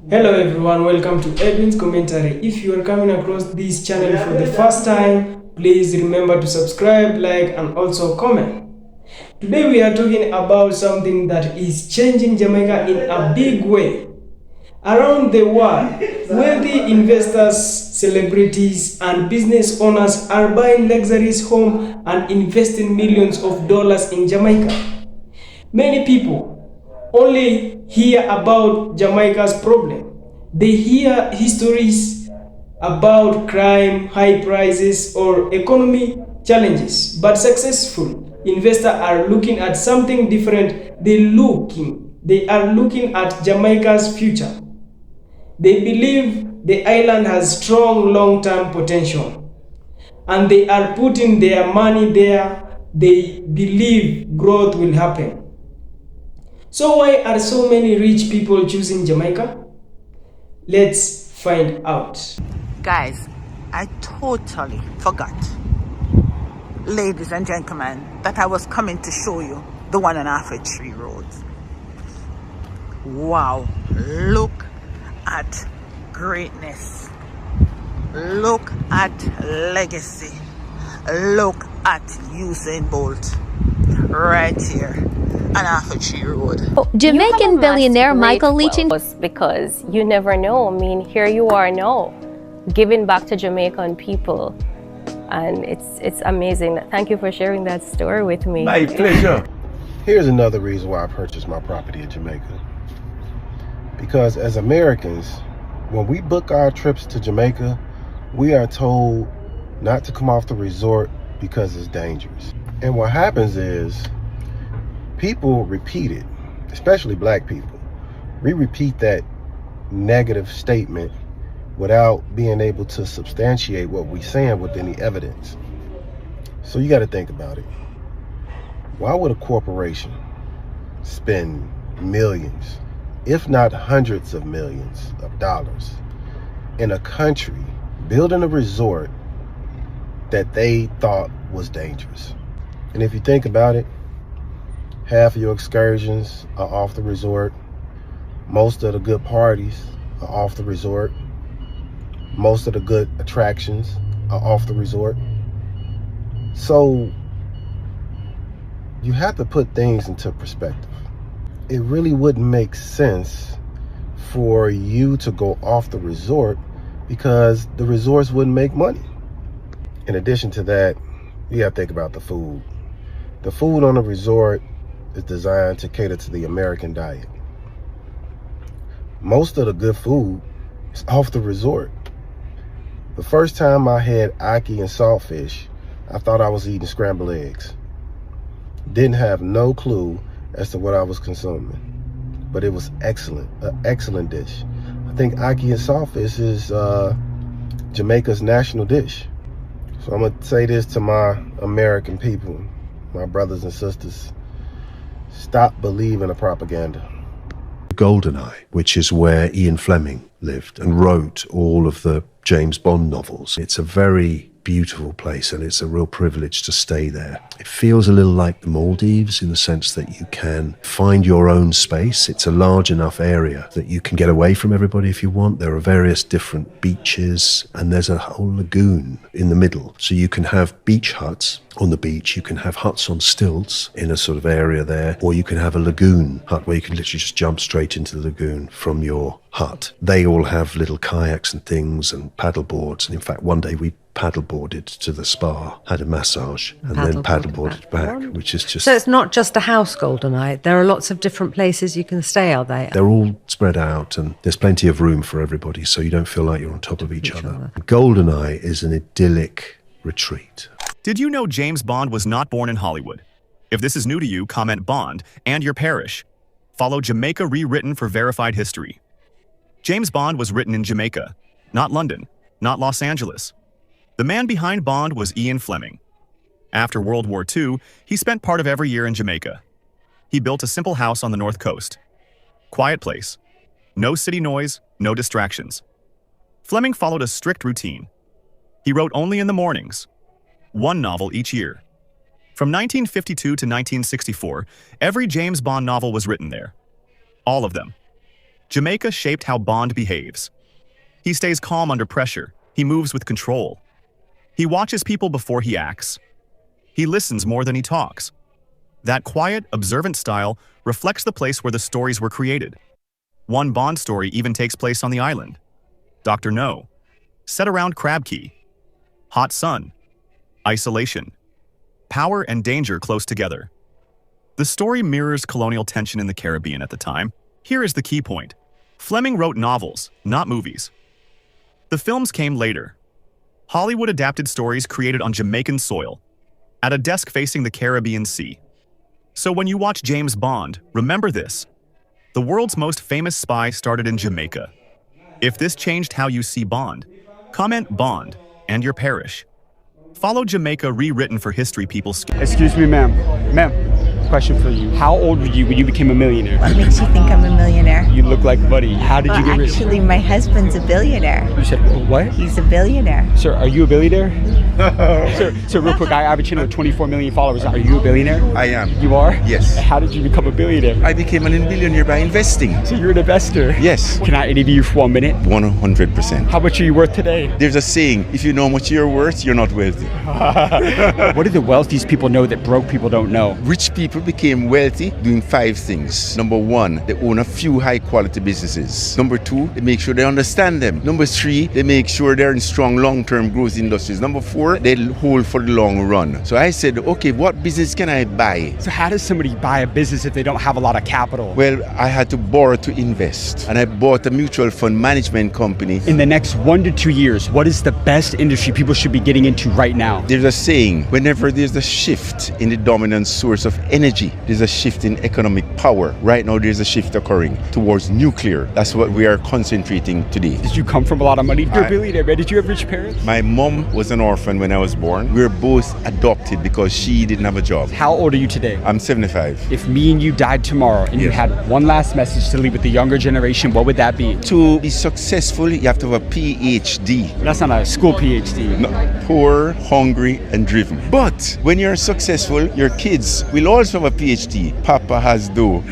Hello everyone, welcome to Edwin's Commentary. If you are coming across this channel for the first time, please remember to subscribe, like and also comment. Today we are talking about something that is changing Jamaica in a big way. Around the world, wealthy investors, celebrities and business owners are buying luxurious homes and investing millions of dollars in Jamaica. Many people only hear about Jamaica's problem. They hear histories about crime, high prices, or economy challenges. But successful investors are looking at something different. They are looking at Jamaica's future. They believe the island has strong long-term potential, and they are putting their money there. They believe growth will happen. So why are so many rich people choosing Jamaica? Let's find out. Guys, I totally forgot, ladies and gentlemen, that I was coming to show you the 1.5 tree road. Wow, look at greatness. Look at legacy. Look at Usain Bolt right here on half a tree road. Jamaican billionaire Michael Leachin was because you never know. I mean, here you are now, giving back to Jamaican people, and it's amazing. Thank you for sharing that story with me. My pleasure. Here's another reason why I purchased my property in Jamaica. Because as Americans, when we book our trips to Jamaica, we are told not to come off the resort because it's dangerous. And what happens is people repeat it, especially black people. We repeat that negative statement without being able to substantiate what we're saying with any evidence. So you got to think about it. Why would a corporation spend millions, if not hundreds of millions of dollars in a country building a resort that they thought was dangerous? And if you think about it, half of your excursions are off the resort. Most of the good parties are off the resort. Most of the good attractions are off the resort. So you have to put things into perspective. It really wouldn't make sense for you to go off the resort because the resorts wouldn't make money. In addition to that, you have to think about the food. The food on a resort is designed to cater to the American diet. Most of the good food is off the resort. The first time I had ackee and saltfish, I thought I was eating scrambled eggs. Didn't have no clue as to what I was consuming, but it was excellent, an excellent dish. I think ackee and saltfish is Jamaica's national dish. So I'm gonna say this to my American people, my brothers and sisters: stop believing the propaganda. Goldeneye, which is where Ian Fleming lived and wrote all of the James Bond novels. It's a very beautiful place and it's a real privilege to stay there. It feels a little like the Maldives in the sense that you can find your own space. It's a large enough area that you can get away from everybody if you want. There are various different beaches and there's a whole lagoon in the middle. So you can have beach huts on the beach, you can have huts on stilts in a sort of area there, or you can have a lagoon hut where you can literally just jump straight into the lagoon from your hut. They all have little kayaks and things and paddle boards, and in fact one day we paddleboarded to the spa, had a massage, and then paddleboarded back, which is just... So it's not just a house, Goldeneye. There are lots of different places you can stay, are they? They're all spread out and there's plenty of room for everybody, so you don't feel like you're on top of each other. Goldeneye is an idyllic retreat. Did you know James Bond was not born in Hollywood? If this is new to you, comment Bond and your parish. Follow Jamaica Rewritten for verified history. James Bond was written in Jamaica, not London, not Los Angeles. The man behind Bond was Ian Fleming. After World War II, he spent part of every year in Jamaica. He built a simple house on the north coast. Quiet place. No city noise, no distractions. Fleming followed a strict routine. He wrote only in the mornings. One novel each year. From 1952 to 1964, every James Bond novel was written there. All of them. Jamaica shaped how Bond behaves. He stays calm under pressure. He moves with control. He watches people before he acts. He listens more than he talks. That quiet, observant style reflects the place where the stories were created. One Bond story even takes place on the island. Dr. No. Set around Crab Key. Hot sun. Isolation. Power and danger close together. The story mirrors colonial tension in the Caribbean at the time. Here is the key point. Fleming wrote novels, not movies. The films came later. Hollywood adapted stories created on Jamaican soil, at a desk facing the Caribbean Sea. So when you watch James Bond, remember this. The world's most famous spy started in Jamaica. If this changed how you see Bond, comment Bond and your parish. Follow Jamaica Rewritten for History People. Excuse me, ma'am. Ma'am, question for you. How old were you when you became a millionaire? What makes you think I'm a millionaire? You look like money. How did you get rich? Actually, my husband's a billionaire. You said what? He's a billionaire. Sir, are you a billionaire? Sir, real quick, I have a channel with 24 million followers. Are you a billionaire? I am. You are? Yes. How did you become a billionaire? I became an billionaire by investing. So you're an investor? Yes. Can I interview you for 1 minute? 100%. How much are you worth today? There's a saying, if you know how much you're worth, you're not wealthy. What do the wealthiest people know that broke people don't know? Rich people became wealthy doing 5 things. Number 1, they own a few high quality businesses. Number 2, they make sure they understand them. Number 3, they make sure they're in strong long-term growth industries. Number 4, they hold for the long run. So I said, okay, what business can I buy? So how does somebody buy a business if they don't have a lot of capital? Well, I had to borrow to invest, and I bought a mutual fund management company. In the next 1 to 2 years, what is the best industry people should be getting into right now? There's a saying, whenever there's a shift in the dominant source of energy, there's a shift in economic power. Right now, there's a shift occurring towards nuclear. That's what we are concentrating today. Did you come from a lot of money? You're a billionaire, man. Did you have rich parents? My mom was an orphan when I was born. We were both adopted because she didn't have a job. How old are you today? I'm 75. If me and you died tomorrow and you had one last message to leave with the younger generation, what would that be? To be successful, you have to have a PhD. That's not a school PhD. No, poor, hungry, and driven. But when you're successful, your kids will also have a PhD. Papa has dough.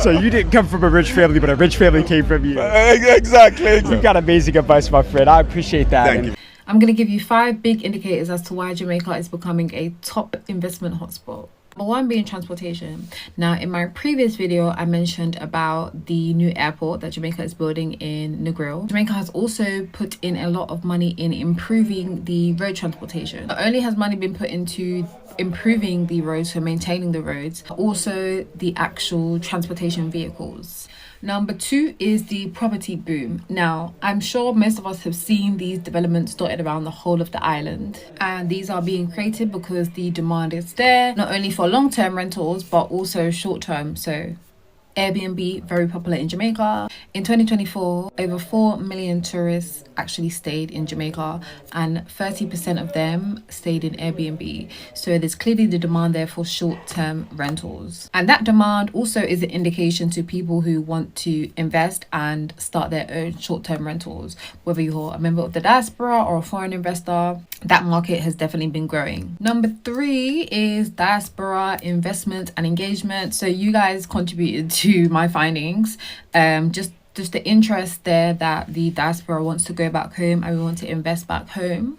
So you didn't come from a rich family, but a rich family came from you. Exactly. You've got amazing advice, my friend. I appreciate that. Thank you. I'm going to give you 5 big indicators as to why Jamaica is becoming a top investment hotspot. Number 1 being transportation. Now, in my previous video, I mentioned about the new airport that Jamaica is building in Negril. Jamaica has also put in a lot of money in improving the road transportation. Not only has money been put into improving the roads, so maintaining the roads, but also the actual transportation vehicles. Number 2 is the property boom. Now, I'm sure most of us have seen these developments dotted around the whole of the island, and these are being created because the demand is there, not only for long-term rentals but also short-term. So Airbnb, very popular in Jamaica. In 2024, over 4 million tourists actually stayed in Jamaica, and 30% of them stayed in Airbnb. So there's clearly the demand there for short-term rentals. And that demand also is an indication to people who want to invest and start their own short-term rentals. Whether you're a member of the diaspora or a foreign investor, that market has definitely been growing. Number 3 is diaspora investment and engagement. So you guys contributed to my findings. Just the interest there that the diaspora wants to go back home and we want to invest back home.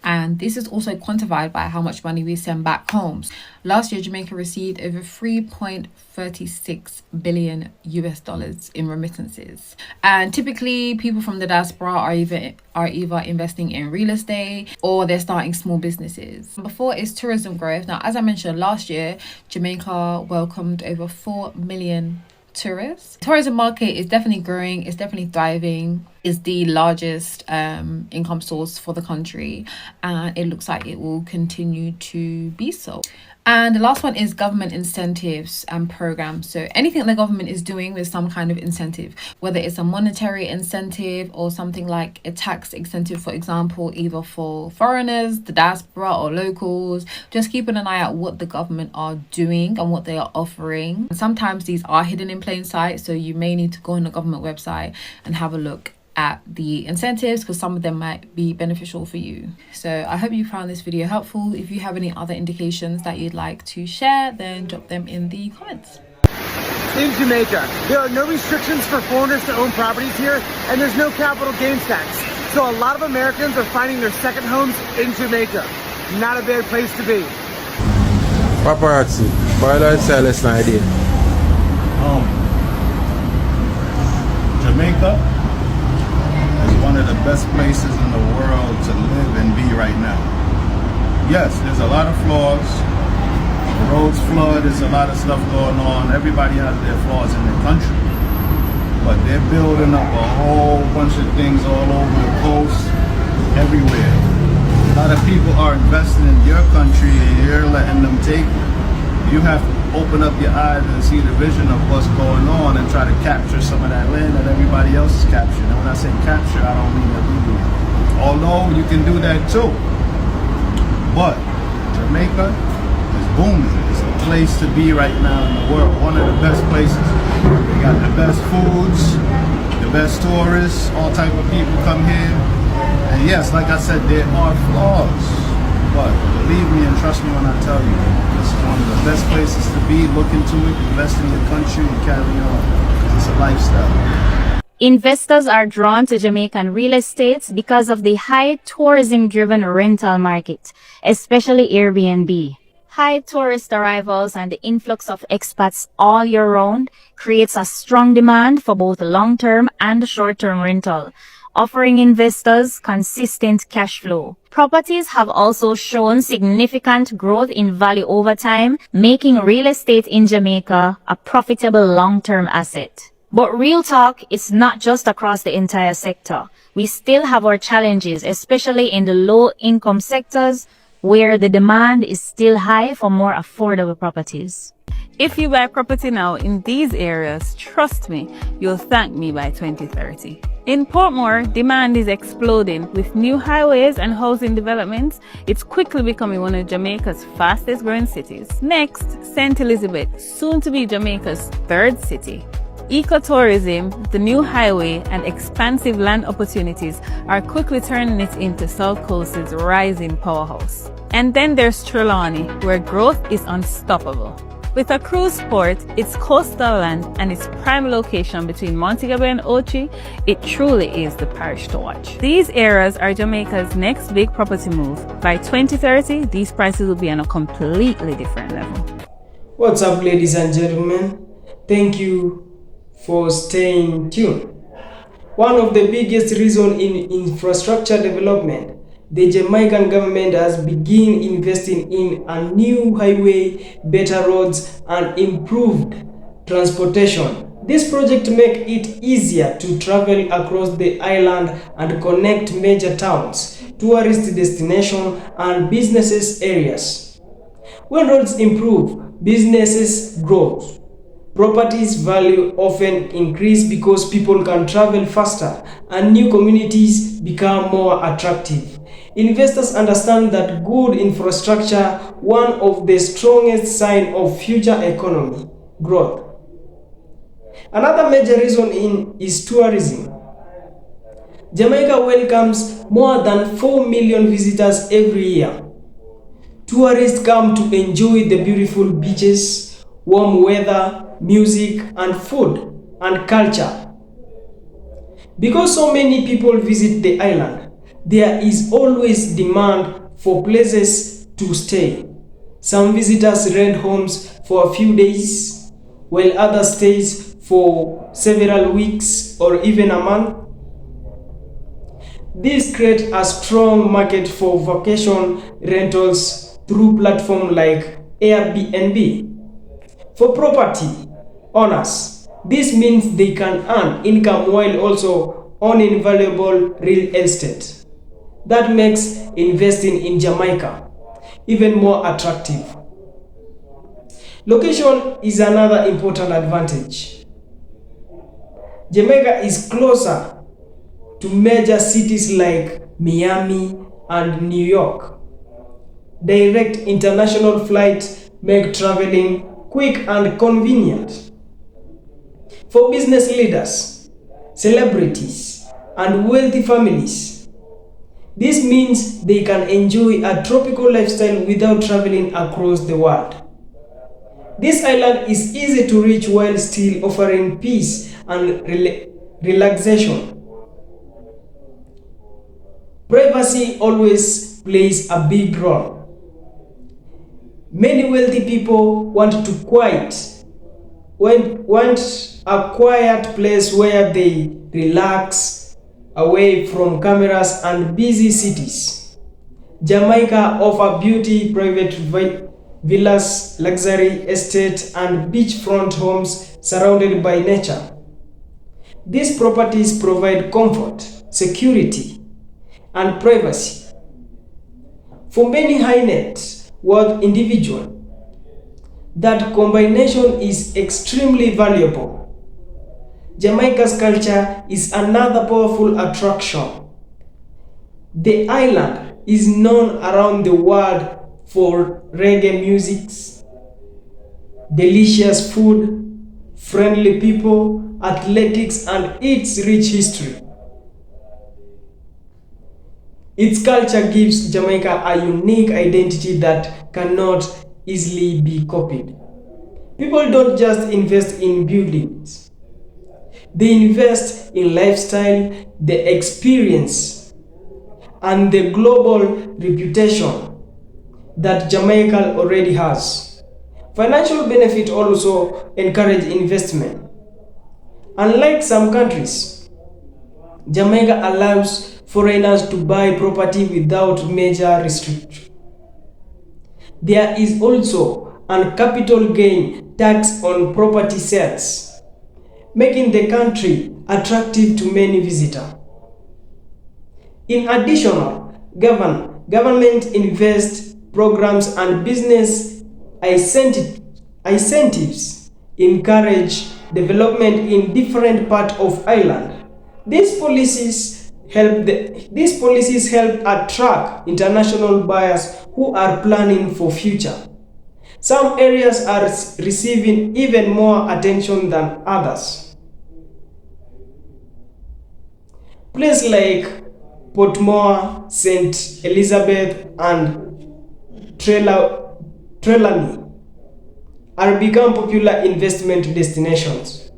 And this is also quantified by how much money we send back home. Last year, Jamaica received over 3.36 billion US dollars in remittances. And typically people from the diaspora are either investing in real estate or they're starting small businesses. Number 4 is tourism growth. Now, as I mentioned, last year, Jamaica welcomed over 4 million tourists. Tourism market is definitely growing, it's definitely thriving, is the largest income source for the country, and it looks like it will continue to be so. And the last one is government incentives and programs. So anything the government is doing with some kind of incentive, whether it's a monetary incentive or something like a tax incentive, for example, either for foreigners, the diaspora or locals, just keeping an eye out what the government are doing and what they are offering. Sometimes these are hidden in plain sight, so you may need to go on the government website and have a look at the incentives, because some of them might be beneficial for you. So I hope you found this video helpful. If you have any other indications that you'd like to share, then drop them in the comments. in Jamaica. There are no restrictions for foreigners to own properties here, and there's no capital gains tax. So a lot of Americans are finding their second homes in Jamaica. Not a bad place to be. Paparazzi, why don't tell us an idea? Jamaica is one of the best places in the world to live and be right now. Yes, there's a lot of flaws. The roads flood, there's a lot of stuff going on. Everybody has their flaws in their country. But they're building up a whole bunch of things all over the coast, everywhere. A lot of people are investing in your country and you're letting them take it. You have to open up your eyes and see the vision of what's going on and try to capture some of that land that everybody else is capturing. And when I say capture, I don't mean illegally. Although you can do that too. But Jamaica is booming. It's a place to be right now in the world. One of the best places. They got the best foods, the best tourists, all type of people come here. And yes, like I said, there are flaws. But believe me and trust me when I tell you, it's one of the best places to be. Look into it, invest in your country, and carry on. It's a lifestyle. Investors are drawn to Jamaican real estate because of the high tourism-driven rental market, especially Airbnb. High tourist arrivals and the influx of expats all year round creates a strong demand for both long-term and short-term rental, offering investors consistent cash flow. Properties have also shown significant growth in value over time, making real estate in Jamaica a profitable long-term asset. But real talk is not just across the entire sector. We still have our challenges, especially in the low-income sectors, where the demand is still high for more affordable properties. If you buy property now in these areas, trust me, you'll thank me by 2030. In Portmore, demand is exploding. With new highways and housing developments, it's quickly becoming one of Jamaica's fastest growing cities. Next, St. Elizabeth, soon to be Jamaica's third city. Ecotourism, the new highway, and expansive land opportunities are quickly turning it into South Coast's rising powerhouse. And then there's Trelawney, where growth is unstoppable. With a cruise port, its coastal land, and its prime location between Montego Bay and Ochi, it truly is the parish to watch. These areas are Jamaica's next big property move. By 2030, these prices will be on a completely different level. What's up, ladies and gentlemen? Thank you for staying tuned. One of the biggest reasons in infrastructure development, the Jamaican government has begun investing in a new highway, better roads, and improved transportation. This project makes it easier to travel across the island and connect major towns, tourist destinations, and businesses areas. When roads improve, businesses grow. Properties value often increase because people can travel faster and new communities become more attractive. Investors understand that good infrastructure is one of the strongest signs of future economy growth. Another major reason is tourism. Jamaica welcomes more than 4 million visitors every year. Tourists come to enjoy the beautiful beaches, warm weather, music, and food and culture. Because so many people visit the island, there is always demand for places to stay. Some visitors rent homes for a few days, while others stays for several weeks or even a month. This creates a strong market for vacation rentals through platforms like Airbnb. For property owners, this means they can earn income while also owning valuable real estate. That makes investing in Jamaica even more attractive. Location is another important advantage. Jamaica is closer to major cities like Miami and New York. Direct international flights make traveling quick and convenient. For business leaders, celebrities, and wealthy families, this means they can enjoy a tropical lifestyle without traveling across the world. This island is easy to reach while still offering peace and relaxation. Privacy always plays a big role. Many wealthy people want a quiet place where they relax away from cameras and busy cities. Jamaica offers beauty, private villas, luxury estates, and beachfront homes surrounded by nature. These properties provide comfort, security, and privacy. For many high net worth individuals, that combination is extremely valuable. Jamaica's culture is another powerful attraction. The island is known around the world for reggae music, delicious food, friendly people, athletics, and its rich history. Its culture gives Jamaica a unique identity that cannot easily be copied. People don't just invest in buildings. They invest in lifestyle, the experience, and the global reputation that Jamaica already has. Financial benefit also encourage investment. Unlike some countries, Jamaica allows foreigners to buy property without major restrictions. There is also a capital gain tax on property sales, making the country attractive to many visitors. In addition, government invest programs and business incentives encourage development in different parts of Ireland. These policies help attract international buyers who are planning for future. Some areas are receiving even more attention than others. Places like Portmore, St. Elizabeth, and Trelawney are become popular investment destinations.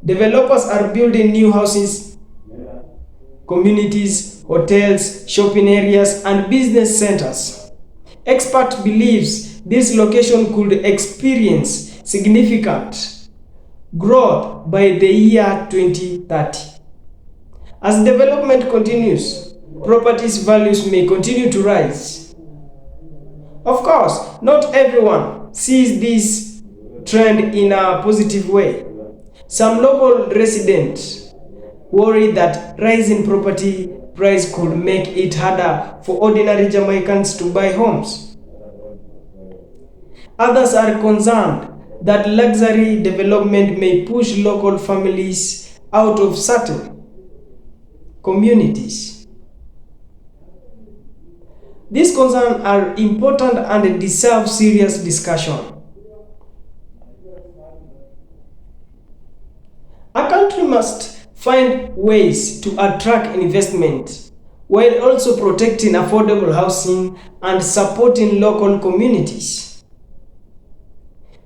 Developers are building new houses, communities, hotels, shopping areas, and business centers. Expert believes this location could experience significant growth by the year 2030. As development continues, properties values may continue to rise. Of course, not everyone sees this trend in a positive way. Some local residents worry that rising property price could make it harder for ordinary Jamaicans to buy homes. Others are concerned that luxury development may push local families out of certain communities. These concerns are important and deserve serious discussion. A country must find ways to attract investment while also protecting affordable housing and supporting local communities.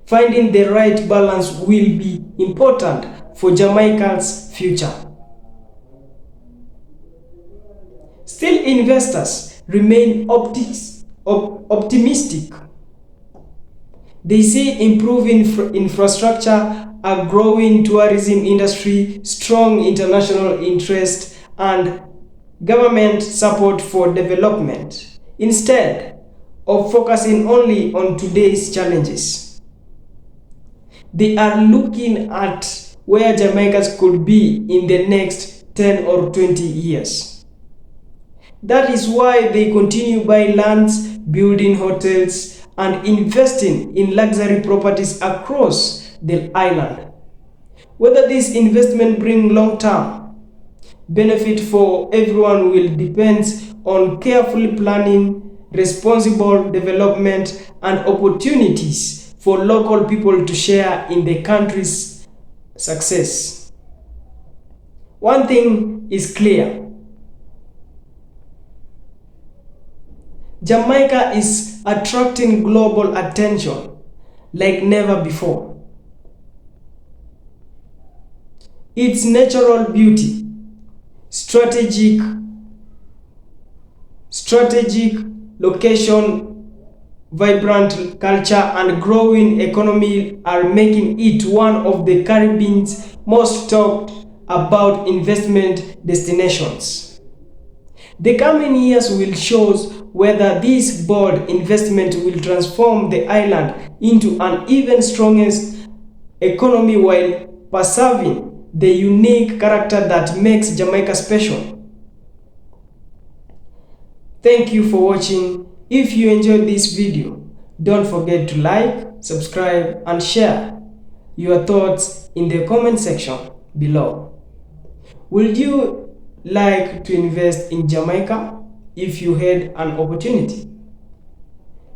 Finding the right balance will be important for Jamaica's future. Still, investors remain optimistic. They see improving infrastructure, a growing tourism industry, strong international interest, and government support for development, instead of focusing only on today's challenges. They are looking at where Jamaica could be in the next 10 or 20 years. That is why they continue buying lands, building hotels, and investing in luxury properties across the island. Whether this investment brings long-term benefit for everyone will depend on carefully planning, responsible development, and opportunities for local people to share in the country's success. One thing is clear. Jamaica is attracting global attention. like never before. Its natural beauty, strategic location, vibrant culture, and growing economy are making it one of the Caribbean's most talked about investment destinations. The coming years will show whether this bold investment will transform the island into an even stronger economy while preserving the unique character that makes Jamaica special. Thank you for watching. If you enjoyed this video, don't forget to like, subscribe, and share your thoughts in the comment section below. Would you like to invest in Jamaica if you had an opportunity?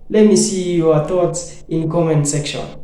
Let me see your thoughts in comment section.